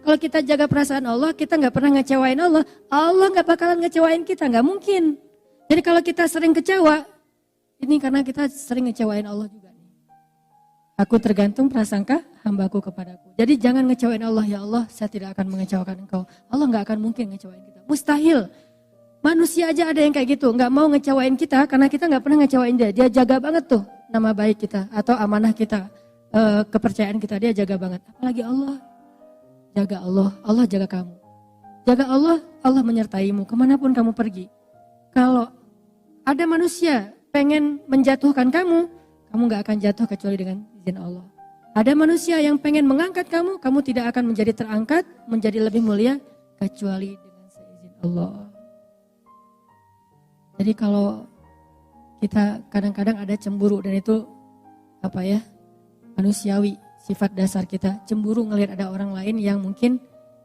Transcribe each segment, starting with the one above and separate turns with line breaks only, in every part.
Kalau kita jaga perasaan Allah, kita nggak pernah ngecewain Allah. Allah nggak bakalan ngecewain kita, nggak mungkin. Jadi kalau kita sering kecewa, ini karena kita sering ngecewain Allah juga. Aku tergantung prasangka hambaku kepadaku. Jadi jangan ngecewain Allah, ya Allah saya tidak akan mengecewakan engkau. Allah nggak akan mungkin ngecewain kita. Mustahil. Manusia aja ada yang kayak gitu, nggak mau ngecewain kita karena kita nggak pernah ngecewain dia. Dia jaga banget tuh nama baik kita atau amanah kita, kepercayaan kita, dia jaga banget. Apalagi Allah. Jaga Allah, Allah jaga kamu. Jaga Allah, Allah menyertaimu kemanapun kamu pergi. Kalau ada manusia pengen menjatuhkan kamu gak akan jatuh kecuali dengan izin Allah. Ada manusia yang pengen mengangkat kamu, kamu tidak akan menjadi terangkat, menjadi lebih mulia kecuali dengan seizin Allah. Jadi kalau kita kadang-kadang ada cemburu dan itu manusiawi, sifat dasar kita. Cemburu ngelihat ada orang lain yang mungkin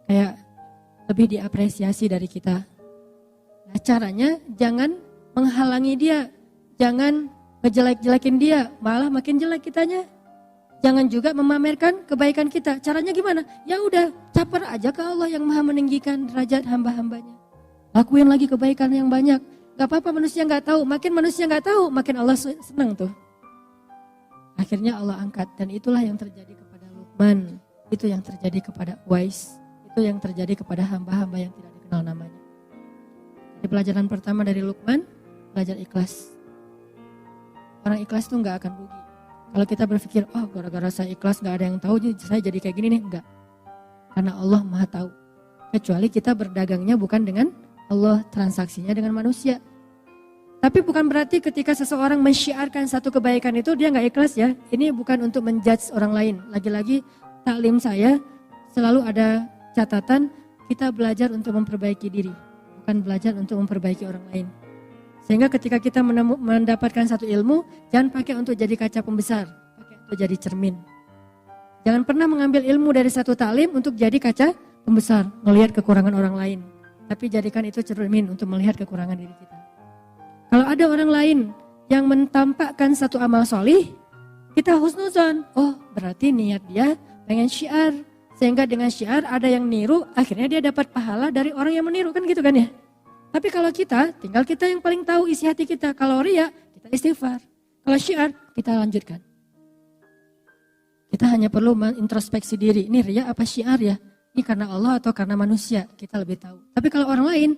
kayak lebih diapresiasi dari kita. Nah caranya jangan menghalangi dia, jangan ngejelek-jelekin dia, malah makin jelek kitanya. Jangan juga memamerkan kebaikan kita. Caranya gimana? Ya udah, caper aja ke Allah yang maha meninggikan derajat hamba-hambanya. Lakuin lagi kebaikan yang banyak. Gak apa-apa manusia gak tahu, makin manusia gak tahu, makin Allah senang tuh. Akhirnya Allah angkat, dan itulah yang terjadi kepada Luqman. Itu yang terjadi kepada Uwais. Itu yang terjadi kepada hamba-hamba yang tidak dikenal namanya. Jadi pelajaran pertama dari Luqman, belajar ikhlas. Orang ikhlas tuh gak akan rugi. Kalau kita berpikir, oh gara-gara saya ikhlas gak ada yang tahu, saya jadi kayak gini nih. Enggak. Karena Allah maha tahu. Kecuali kita berdagangnya bukan dengan Allah, transaksinya dengan manusia. Tapi bukan berarti ketika seseorang mensyiarkan satu kebaikan itu dia gak ikhlas ya. Ini bukan untuk menjudge orang lain. Lagi-lagi taklim saya selalu ada catatan, kita belajar untuk memperbaiki diri. Bukan belajar untuk memperbaiki orang lain. Sehingga ketika kita mendapatkan satu ilmu, jangan pakai untuk jadi kaca pembesar, pakai untuk jadi cermin. Jangan pernah mengambil ilmu dari satu taklim untuk jadi kaca pembesar, melihat kekurangan orang lain. Tapi jadikan itu cermin untuk melihat kekurangan diri kita. Kalau ada orang lain yang mentampakkan satu amal solih, kita husnuzon. Oh berarti niat dia pengen syiar. Sehingga dengan syiar ada yang niru, akhirnya dia dapat pahala dari orang yang meniru, kan gitu kan ya. Tapi kalau kita, tinggal kita yang paling tahu isi hati kita. Kalau riya, kita istighfar. Kalau syiar, kita lanjutkan. Kita hanya perlu mengintrospeksi diri. Ini riya apa syiar ya? Ini karena Allah atau karena manusia? Kita lebih tahu. Tapi kalau orang lain,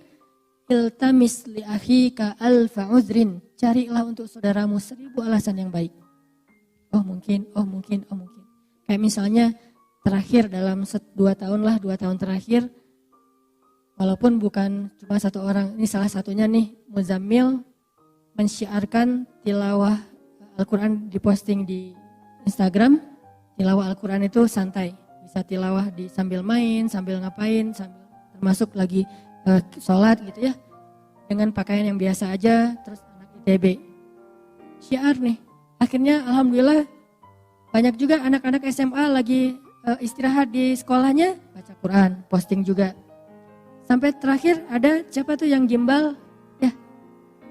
iltamis li akhika alfa uzrin. Carilah untuk saudaramu 1000 alasan yang baik. Oh mungkin. Kayak misalnya terakhir dalam 2 tahun terakhir, walaupun bukan cuma satu orang, ini salah satunya nih, Muzammil mensyiarkan tilawah Al-Quran diposting di Instagram. Tilawah Al-Quran itu santai, bisa tilawah sambil main, sambil ngapain, termasuk lagi sholat gitu ya. Dengan pakaian yang biasa aja, terus anak ITB. Syiar nih, akhirnya alhamdulillah banyak juga anak-anak SMA lagi istirahat di sekolahnya, baca Quran, posting juga. Sampai terakhir ada siapa tuh yang gimbal, ya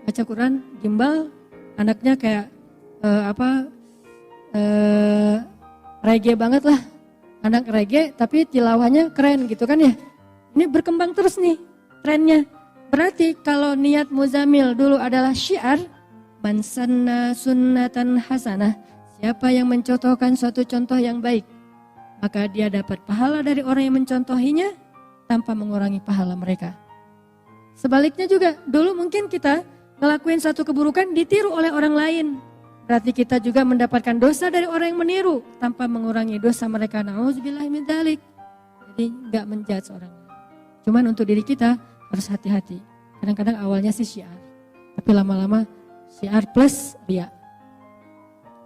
baca Quran, gimbal, anaknya kayak reggae banget lah, anak reggae tapi tilawahnya keren gitu kan ya. Ini berkembang terus nih trennya. Berarti kalau niat Muzammil dulu adalah syiar, man sanna sunnatan hasanah, siapa yang mencontohkan suatu contoh yang baik, maka dia dapat pahala dari orang yang mencontohinya tanpa mengurangi pahala mereka. Sebaliknya juga, dulu mungkin kita ngelakuin satu keburukan ditiru oleh orang lain. Berarti kita juga mendapatkan dosa dari orang yang meniru tanpa mengurangi dosa mereka. Na'udzubillah min dzalik. Jadi gak menjudge orang lain. Cuman untuk diri kita harus hati-hati. Kadang-kadang awalnya sih syiar, tapi lama-lama syiar plus riya.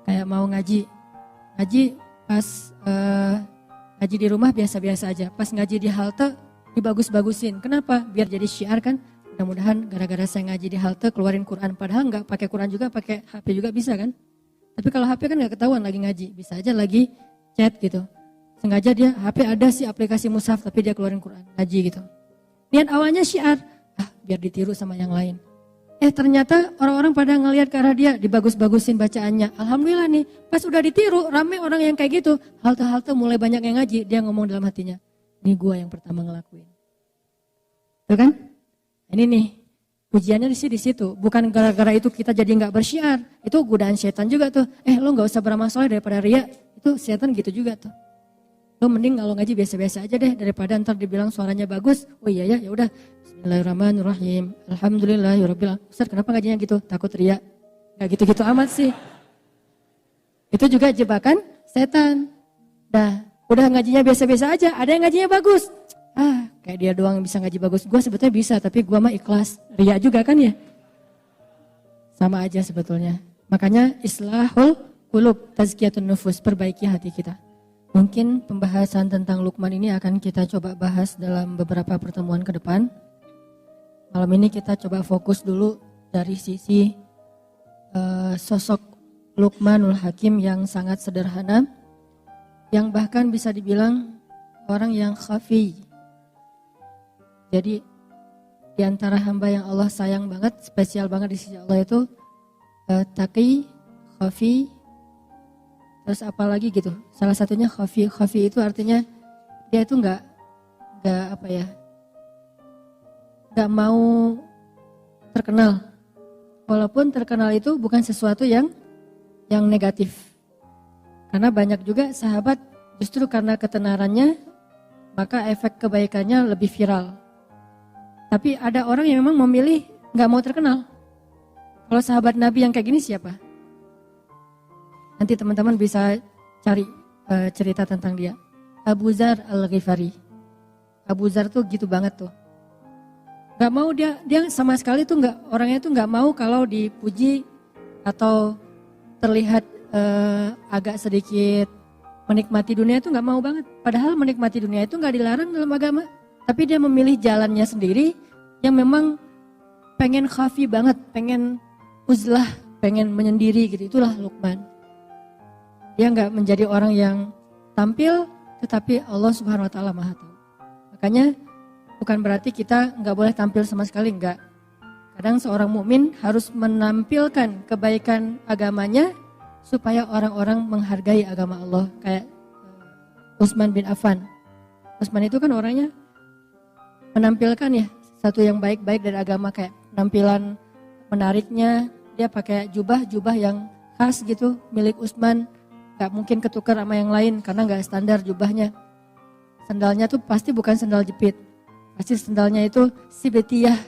Kayak mau ngaji pas ngaji di rumah biasa-biasa aja. Pas ngaji di halte dibagus-bagusin. Kenapa? Biar jadi syiar kan. Mudah-mudahan gara-gara saya ngaji di halte keluarin Quran. Padahal nggak pakai Quran juga, pakai HP juga bisa kan. Tapi kalau HP kan nggak ketahuan lagi ngaji. Bisa aja lagi chat gitu. Sengaja dia HP ada sih aplikasi mushaf tapi dia keluarin Quran. Ngaji gitu. Niat awalnya syiar. Biar ditiru sama yang lain. Ternyata orang-orang pada ngelihat ke arah dia, dibagus-bagusin bacaannya. Alhamdulillah nih, pas udah ditiru, rame orang yang kayak gitu. Halte-halte mulai banyak yang ngaji, dia ngomong dalam hatinya. Ini gue yang pertama ngelakuin. Tuh kan? Ini nih, ujiannya di situ. Bukan gara-gara itu kita jadi nggak bersyiar. Itu godaan setan juga tuh. Lo nggak usah beramal soleh daripada ria. Itu setan gitu juga tuh. Lo mending kalau ngaji biasa-biasa aja deh daripada ntar dibilang suaranya bagus. Oh iya ya, ya udah. Bismillahirrahmanirrahim. Alhamdulillahirabbil alamin. Ustaz, kenapa ngajinya gitu? Takut ria. Gak gitu-gitu amat sih. Itu juga jebakan setan. Dah, udah ngajinya biasa-biasa aja. Ada yang ngajinya bagus. Kayak dia doang yang bisa ngaji bagus. Gue sebetulnya bisa, tapi gue mah ikhlas. Ria juga kan ya? Sama aja sebetulnya. Makanya islahul qulub, tazkiyatun nufus, perbaiki hati kita. Mungkin pembahasan tentang Luqman ini akan kita coba bahas dalam beberapa pertemuan ke depan. Malam ini kita coba fokus dulu dari sisi sosok Luqmanul Hakim yang sangat sederhana, yang bahkan bisa dibilang orang yang khafi. Jadi di antara hamba yang Allah sayang banget, spesial banget di sisi Allah itu taqi, khafi, terus apa lagi gitu. Salah satunya khafi. Khafi itu artinya dia itu nggak mau terkenal. Walaupun terkenal itu bukan sesuatu yang negatif. Karena banyak juga sahabat justru karena ketenarannya maka efek kebaikannya lebih viral. Tapi ada orang yang memang memilih nggak mau terkenal. Kalau sahabat Nabi yang kayak gini siapa? Nanti teman-teman bisa cari cerita tentang dia. Abu Dzar Al-Ghifari. Abu Dzar tuh gitu banget tuh. Gak mau dia sama sekali tuh orangnya tuh nggak mau kalau dipuji atau terlihat agak sedikit menikmati dunia itu nggak mau banget. Padahal menikmati dunia itu nggak dilarang dalam agama. Tapi dia memilih jalannya sendiri yang memang pengen khafi banget, pengen uzlah, pengen menyendiri gitu. Itulah Luqman. Dia nggak menjadi orang yang tampil, tetapi Allah Subhanahu Wa Taala Maha Tahu. Makanya bukan berarti kita nggak boleh tampil sama sekali, enggak. Kadang seorang mukmin harus menampilkan kebaikan agamanya supaya orang-orang menghargai agama Allah. Kayak Utsman bin Affan. Utsman itu kan orangnya menampilkan ya satu yang baik-baik dari agama, kayak penampilan menariknya. Dia pakai jubah yang khas gitu milik Utsman. Gak mungkin ketukar sama yang lain karena gak standar jubahnya. Sendalnya tuh pasti bukan sendal jepit. Pasti sendalnya itu sibetiyah,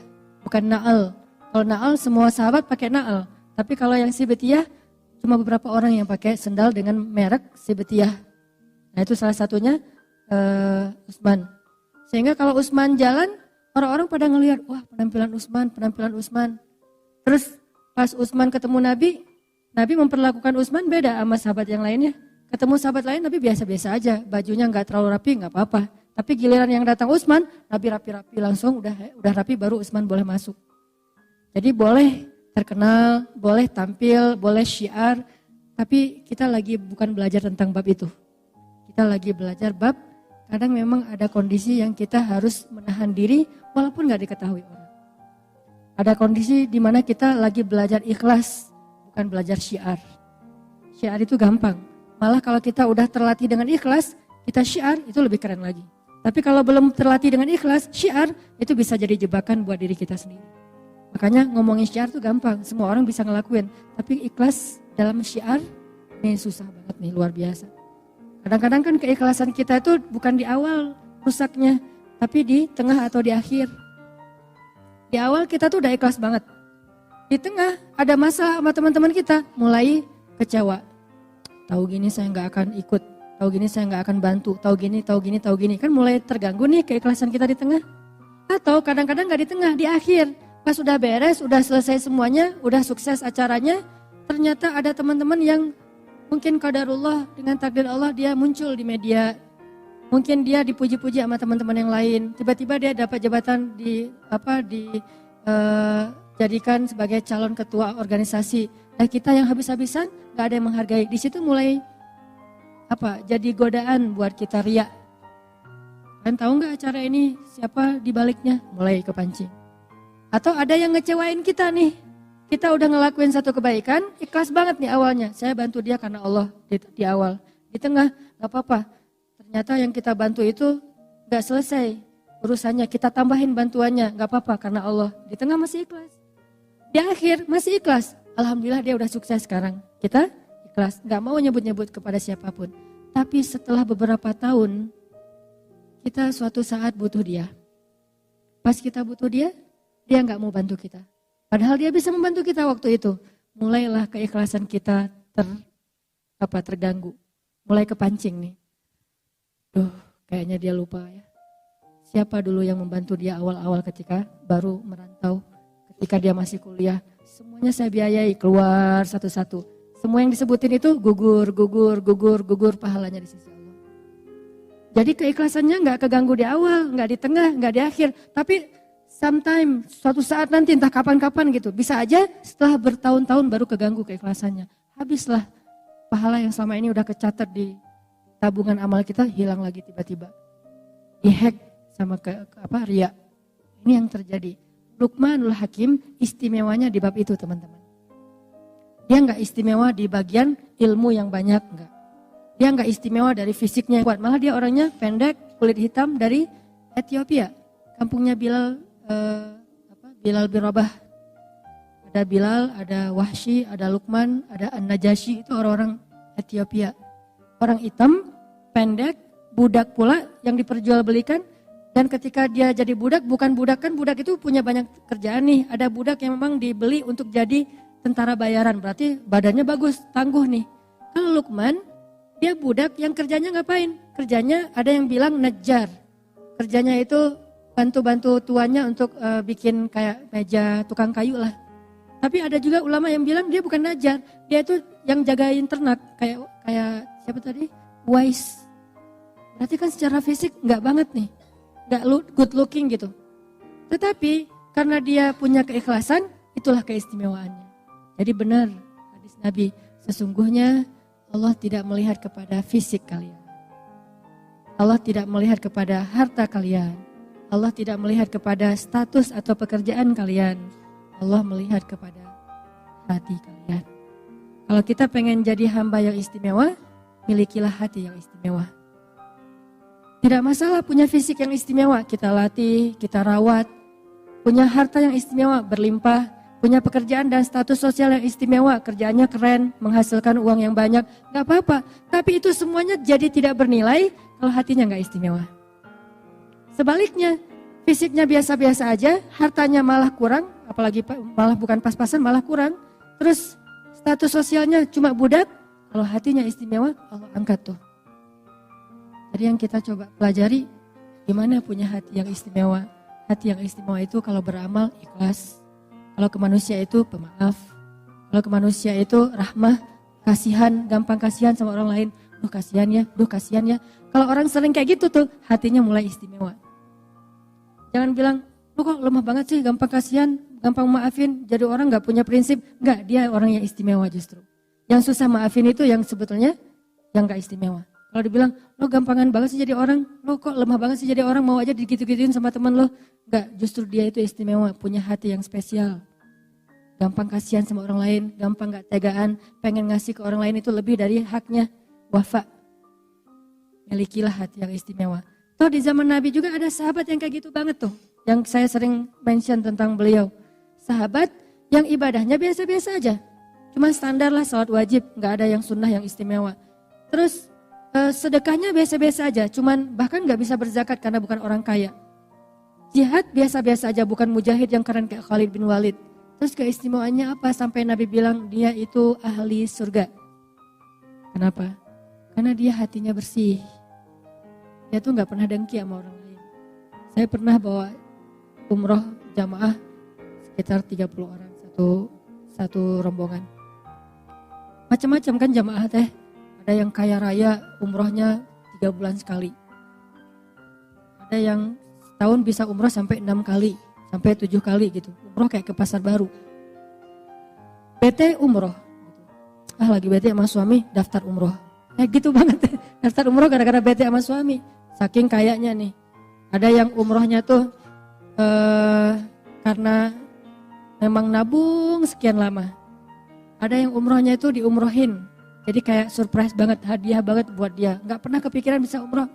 bukan na'al. Kalau na'al semua sahabat pakai na'al. Tapi kalau yang sibetiyah cuma beberapa orang yang pakai sendal dengan merek sibetiyah. Nah itu salah satunya Utsman. Sehingga kalau Utsman jalan, orang-orang pada ngelihat, wah penampilan Utsman. Terus pas Utsman ketemu Nabi memperlakukan Utsman beda sama sahabat yang lainnya. Ketemu sahabat lain Nabi biasa-biasa aja, bajunya nggak terlalu rapi, nggak apa-apa. Tapi giliran yang datang Utsman, Nabi rapi-rapi langsung, udah rapi baru Utsman boleh masuk. Jadi boleh terkenal, boleh tampil, boleh syiar, tapi kita lagi bukan belajar tentang bab itu. Kita lagi belajar bab, kadang memang ada kondisi yang kita harus menahan diri walaupun nggak diketahui orang. Ada kondisi di mana kita lagi belajar ikhlas, bukan belajar syiar. Syiar itu gampang. Malah kalau kita udah terlatih dengan ikhlas, kita syiar itu lebih keren lagi. Tapi kalau belum terlatih dengan ikhlas, syiar itu bisa jadi jebakan buat diri kita sendiri. Makanya ngomongin syiar itu gampang, semua orang bisa ngelakuin. Tapi ikhlas dalam syiar, ini susah banget nih, luar biasa. Kadang-kadang kan keikhlasan kita itu bukan di awal rusaknya, tapi di tengah atau di akhir. Di awal kita tuh udah ikhlas banget. Di tengah ada masalah sama teman-teman kita, mulai kecewa. Tahu gini saya nggak akan ikut, tahu gini saya nggak akan bantu, tahu gini. Kan mulai terganggu nih keikhlasan kita di tengah. Atau kadang-kadang nggak di tengah, di akhir. Pas udah beres, udah selesai semuanya, udah sukses acaranya, ternyata ada teman-teman yang mungkin qadarullah dengan takdir Allah dia muncul di media. Mungkin dia dipuji-puji sama teman-teman yang lain. Tiba-tiba dia dapat jabatan jadikan sebagai calon ketua organisasi. Nah kita yang habis-habisan gak ada yang menghargai. Di situ mulai jadi godaan buat kita riya. Kalian tahu nggak acara ini siapa di baliknya? Mulai kepancing. Atau ada yang ngecewain kita nih. Kita udah ngelakuin satu kebaikan, ikhlas banget nih awalnya. Saya bantu dia karena Allah di awal. Di tengah gak apa-apa. Ternyata yang kita bantu itu nggak selesai urusannya, kita tambahin bantuannya, nggak apa-apa karena Allah. Di tengah masih ikhlas. Di akhir masih ikhlas. Alhamdulillah dia udah sukses sekarang. Kita ikhlas, nggak mau nyebut-nyebut kepada siapapun. Tapi setelah beberapa tahun, kita suatu saat butuh dia. Pas kita butuh dia nggak mau bantu kita. Padahal dia bisa membantu kita waktu itu. Mulailah keikhlasan kita terganggu. Mulai kepancing nih. Kayaknya dia lupa ya. Siapa dulu yang membantu dia awal-awal ketika baru merantau, ketika dia masih kuliah. Semuanya saya biayai, keluar satu-satu. Semua yang disebutin itu gugur pahalanya di sisi Allah. Jadi keikhlasannya nggak keganggu di awal, nggak di tengah, nggak di akhir. Tapi sometime, suatu saat nanti entah kapan-kapan gitu. Bisa aja setelah bertahun-tahun baru keganggu keikhlasannya. Habislah pahala yang selama ini udah kecatat di tabungan amal kita, hilang lagi tiba-tiba. Dihack sama riya. Ini yang terjadi. Luqmanul Hakim istimewanya di bab itu teman-teman. Dia nggak istimewa di bagian ilmu yang banyak, enggak. Dia nggak istimewa dari fisiknya yang kuat, malah dia orangnya pendek, kulit hitam dari Ethiopia. Kampungnya Bilal bin Rabah. Ada Bilal, ada Wahsy, ada Luqman, ada An-Najasyi, itu orang-orang Ethiopia. Orang hitam, pendek, budak pula yang diperjualbelikan. Dan ketika dia jadi budak, bukan budak, kan budak itu punya banyak kerjaan nih. Ada budak yang memang dibeli untuk jadi tentara bayaran, berarti badannya bagus, tangguh nih. Kalau Luqman, dia budak yang kerjanya ngapain? Kerjanya ada yang bilang najjar. Kerjanya itu bantu-bantu tuannya untuk bikin kayak meja tukang kayu lah. Tapi ada juga ulama yang bilang dia bukan najjar, dia itu yang jagain ternak, kayak siapa tadi? Wise. Berarti kan secara fisik nggak banget nih, nggak good looking gitu. Tetapi karena dia punya keikhlasan, itulah keistimewaannya. Jadi benar hadis Nabi, sesungguhnya Allah tidak melihat kepada fisik kalian. Allah tidak melihat kepada harta kalian. Allah tidak melihat kepada status atau pekerjaan kalian. Allah melihat kepada hati kalian. Kalau kita pengen jadi hamba yang istimewa, milikilah hati yang istimewa. Tidak masalah punya fisik yang istimewa, kita latih, kita rawat. Punya harta yang istimewa, berlimpah. Punya pekerjaan dan status sosial yang istimewa, kerjaannya keren, menghasilkan uang yang banyak, gak apa-apa. Tapi itu semuanya jadi tidak bernilai kalau hatinya gak istimewa. Sebaliknya, fisiknya biasa-biasa aja, hartanya malah kurang, apalagi malah bukan pas-pasan, malah kurang. Terus status sosialnya cuma budak, kalau hatinya istimewa, Allah angkat tuh. Jadi yang kita coba pelajari, gimana punya hati yang istimewa. Hati yang istimewa itu kalau beramal ikhlas. Kalau ke manusia itu pemaaf. Kalau ke manusia itu rahmah, kasihan, gampang kasihan sama orang lain. Kasihan ya. Kalau orang sering kayak gitu tuh, hatinya mulai istimewa. Jangan bilang, kok lemah banget sih, gampang kasihan, gampang maafin. Jadi orang gak punya prinsip. Enggak, dia orang yang istimewa justru. Yang susah maafin itu yang sebetulnya yang gak istimewa. Kalau dibilang, lo gampangan banget sih jadi orang, lo kok lemah banget sih jadi orang, mau aja digitu-gituin sama teman lo. Enggak, justru dia itu istimewa, punya hati yang spesial. Gampang kasihan sama orang lain, gampang gak tegaan, pengen ngasih ke orang lain itu lebih dari haknya. Wafa, milikilah hati yang istimewa. Toh di zaman Nabi juga ada sahabat yang kayak gitu banget tuh. Yang saya sering mention tentang beliau. Sahabat yang ibadahnya biasa-biasa aja. Cuma standar lah salat wajib, gak ada yang sunnah yang istimewa. Terus sedekahnya biasa-biasa aja, cuman bahkan gak bisa berzakat karena bukan orang kaya. Jihad biasa-biasa aja, bukan mujahid yang keren kayak Khalid bin Walid. Terus keistimewaannya apa sampai Nabi bilang dia itu ahli surga. Kenapa? Karena dia hatinya bersih. Dia tuh gak pernah dengki sama orang lain. Saya pernah bawa umroh jamaah sekitar 30 orang satu rombongan. Macam-macam kan jamaah teh. Ada yang kaya raya umrohnya 3 bulan sekali. Ada yang setahun bisa umroh sampai 6 kali, sampai 7 kali gitu. Umroh kayak ke pasar baru. Bete umroh. Lagi bete sama suami, daftar umroh. Gitu banget. Daftar umroh gara-gara bete sama suami. Saking kayaknya nih. Ada yang umrohnya tuh karena memang nabung sekian lama. Ada yang umrohnya itu diumrohin. Jadi kayak surprise banget, hadiah banget buat dia. Gak pernah kepikiran bisa umroh.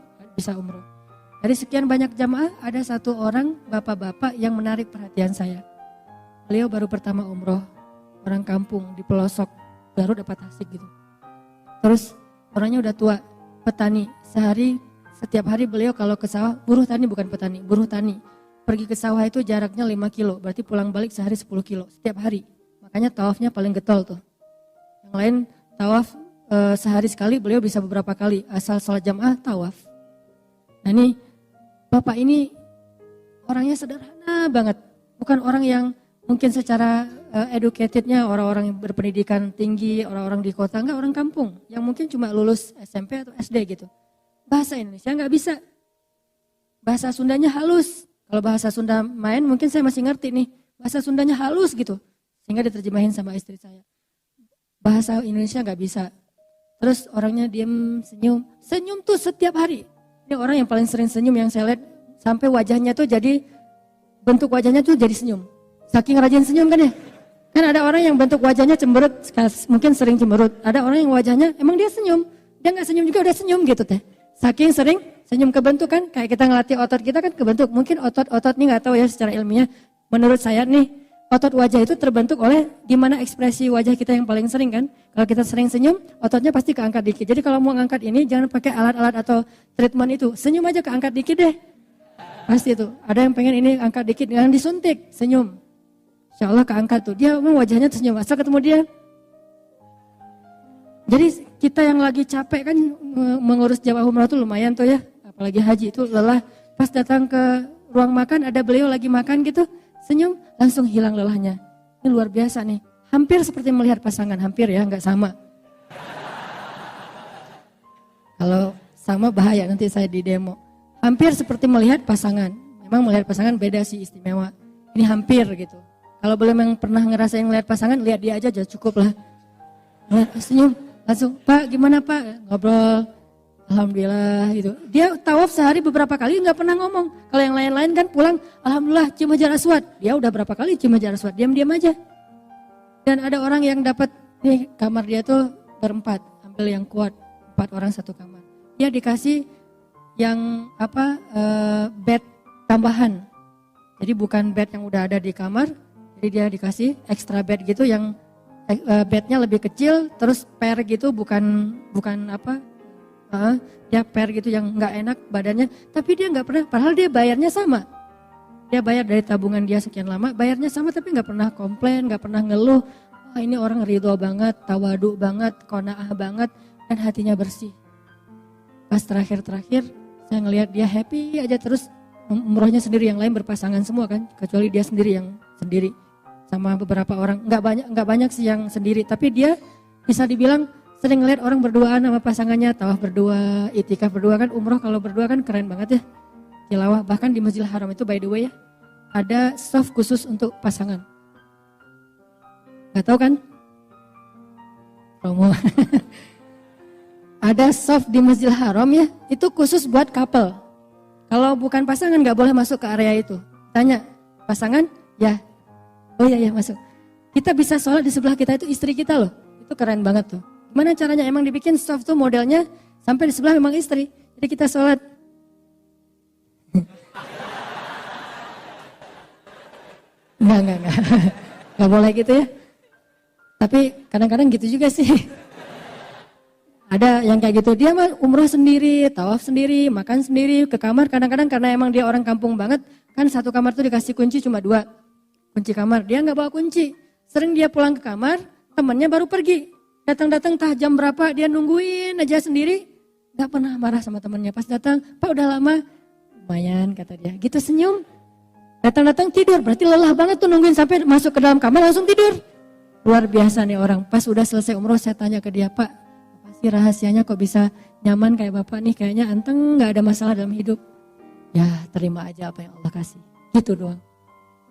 Dari sekian banyak jamaah, ada satu orang bapak-bapak yang menarik perhatian saya. Beliau baru pertama umroh, orang kampung di pelosok Garut dapat Tasik gitu. Terus orangnya udah tua, petani. Setiap hari beliau kalau ke sawah, buruh tani bukan petani, buruh tani. Pergi ke sawah itu jaraknya 5 kilo, berarti pulang balik sehari 10 kilo setiap hari. Makanya tawafnya paling getol tuh. Yang lain tawaf sehari sekali, beliau bisa beberapa kali, asal sholat jamaah tawaf. Nah ini bapak ini orangnya sederhana banget, bukan orang yang mungkin secara educatednya orang-orang yang berpendidikan tinggi, orang-orang di kota, enggak, orang kampung yang mungkin cuma lulus SMP atau SD gitu. Bahasa Indonesia enggak bisa, bahasa Sundanya halus. Kalau bahasa Sunda main mungkin saya masih ngerti nih, bahasa Sundanya halus gitu, sehingga diterjemahin sama istri saya. Bahasa Indonesia enggak bisa. Terus orangnya diem, senyum tuh setiap hari. Ini orang yang paling sering senyum yang saya lihat, sampai wajahnya tuh jadi, bentuk wajahnya tuh jadi senyum. Saking rajin senyum kan ya. Kan ada orang yang bentuk wajahnya cemberut, mungkin sering cemberut. Ada orang yang wajahnya emang dia senyum, dia gak senyum juga udah senyum gitu teh. Saking sering senyum kebentuk kan, kayak kita ngelatih otot kita kan kebentuk. Mungkin otot-otot nih gak tahu ya secara ilmiah. Menurut saya nih, otot wajah itu terbentuk oleh gimana ekspresi wajah kita yang paling sering kan. Kalau kita sering senyum, ototnya pasti keangkat dikit. Jadi kalau mau ngangkat ini, jangan pakai alat-alat atau treatment itu. Senyum aja keangkat dikit deh. Pasti itu. Ada yang pengen ini angkat dikit, jangan disuntik, senyum. Insya Allah keangkat tuh. Dia wajahnya senyum, asal ketemu dia. Jadi kita yang lagi capek kan mengurus jamaah umrah tuh lumayan tuh ya. Apalagi haji itu lelah. Pas datang ke ruang makan, ada beliau lagi makan gitu. Senyum, langsung hilang lelahnya. Ini luar biasa nih. Hampir seperti melihat pasangan, hampir ya, nggak sama. Kalau sama bahaya nanti saya di demo. Hampir seperti melihat pasangan. Memang melihat pasangan beda sih, istimewa. Ini hampir gitu. Kalau belum yang pernah ngerasain melihat pasangan, lihat dia aja cukup lah. Senyum, langsung, Pak gimana Pak? Ngobrol. Alhamdulillah gitu. Dia tawaf sehari beberapa kali nggak pernah ngomong. Kalau yang lain-lain kan pulang, alhamdulillah cium Hajar Aswad. Dia udah berapa kali cium Hajar Aswad, diam-diam aja. Dan ada orang yang dapat nih kamar dia tuh berempat, ambil yang kuat, 4 orang satu kamar. Dia dikasih yang bed tambahan. Jadi bukan bed yang udah ada di kamar, jadi dia dikasih extra bed gitu yang bednya lebih kecil, terus pair gitu, bukan dia pair gitu yang nggak enak badannya, tapi dia nggak pernah, padahal dia bayarnya sama. Dia bayar dari tabungan dia sekian lama, bayarnya sama tapi nggak pernah komplain, nggak pernah ngeluh. Ini orang ridho banget, tawadu banget, qanaah banget, dan hatinya bersih. Pas terakhir saya ngelihat dia happy aja terus, umrohnya sendiri, yang lain berpasangan semua kan, kecuali dia sendiri yang sendiri sama beberapa orang. Nggak banyak sih yang sendiri, tapi dia bisa dibilang sering ngeliat orang berduaan sama pasangannya, tawaf berdua, itikaf berdua kan, umroh kalau berdua kan keren banget ya. Tilawah, bahkan di Masjidil Haram itu by the way ya, ada soft khusus untuk pasangan. Gak tahu kan? Promo. Ada soft di Masjidil Haram ya, itu khusus buat couple. Kalau bukan pasangan gak boleh masuk ke area itu. Tanya, pasangan? Ya. Oh iya masuk. Kita bisa sholat di sebelah kita itu istri kita loh. Itu keren banget tuh. Gimana caranya? Emang dibikin soft tuh modelnya sampai di sebelah memang istri. Jadi kita sholat. Enggak. Enggak boleh gitu ya. Tapi kadang-kadang gitu juga sih. Ada yang kayak gitu, dia mah umroh sendiri, tawaf sendiri, makan sendiri, ke kamar kadang-kadang karena emang dia orang kampung banget, kan satu kamar tuh dikasih kunci cuma 2. Kunci kamar, dia nggak bawa kunci. Sering dia pulang ke kamar, temannya baru pergi. Datang-datang entah jam berapa, dia nungguin aja sendiri, nggak pernah marah sama temannya. Pas datang, Pak udah lama, lumayan kata dia, gitu senyum. Datang-datang tidur, berarti lelah banget tuh nungguin sampai masuk ke dalam kamar langsung tidur. Luar biasa nih orang. Pas udah selesai umroh saya tanya ke dia, Pak, apa sih rahasianya kok bisa nyaman kayak Bapak nih? Kayaknya anteng gak ada masalah dalam hidup. Ya terima aja apa yang Allah kasih. Gitu doang.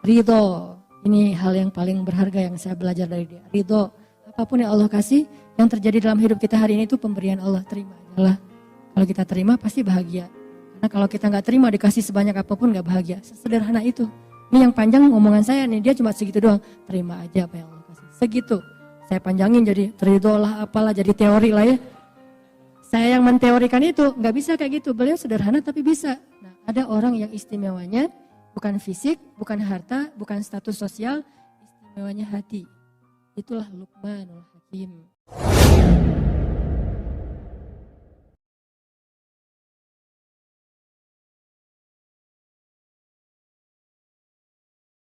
Ridho, ini hal yang paling berharga yang saya belajar dari dia. Ridho, apapun yang Allah kasih, yang terjadi dalam hidup kita hari ini itu pemberian Allah. Terima aja lah. Kalau kita terima pasti bahagia. Karena kalau kita gak terima dikasih sebanyak apapun gak bahagia. Sesederhana itu. Ini yang panjang omongan saya nih, dia cuma segitu doang. Terima aja apa yang Allah kasih. Segitu. Saya panjangin jadi ridho lah apalah, jadi teori lah ya. Saya yang menteorikan itu gak bisa kayak gitu. Beliau sederhana tapi bisa. Nah, Ada orang yang istimewanya bukan fisik, bukan harta, bukan status sosial, istimewanya hati. Itulah Luqmanul Hakim.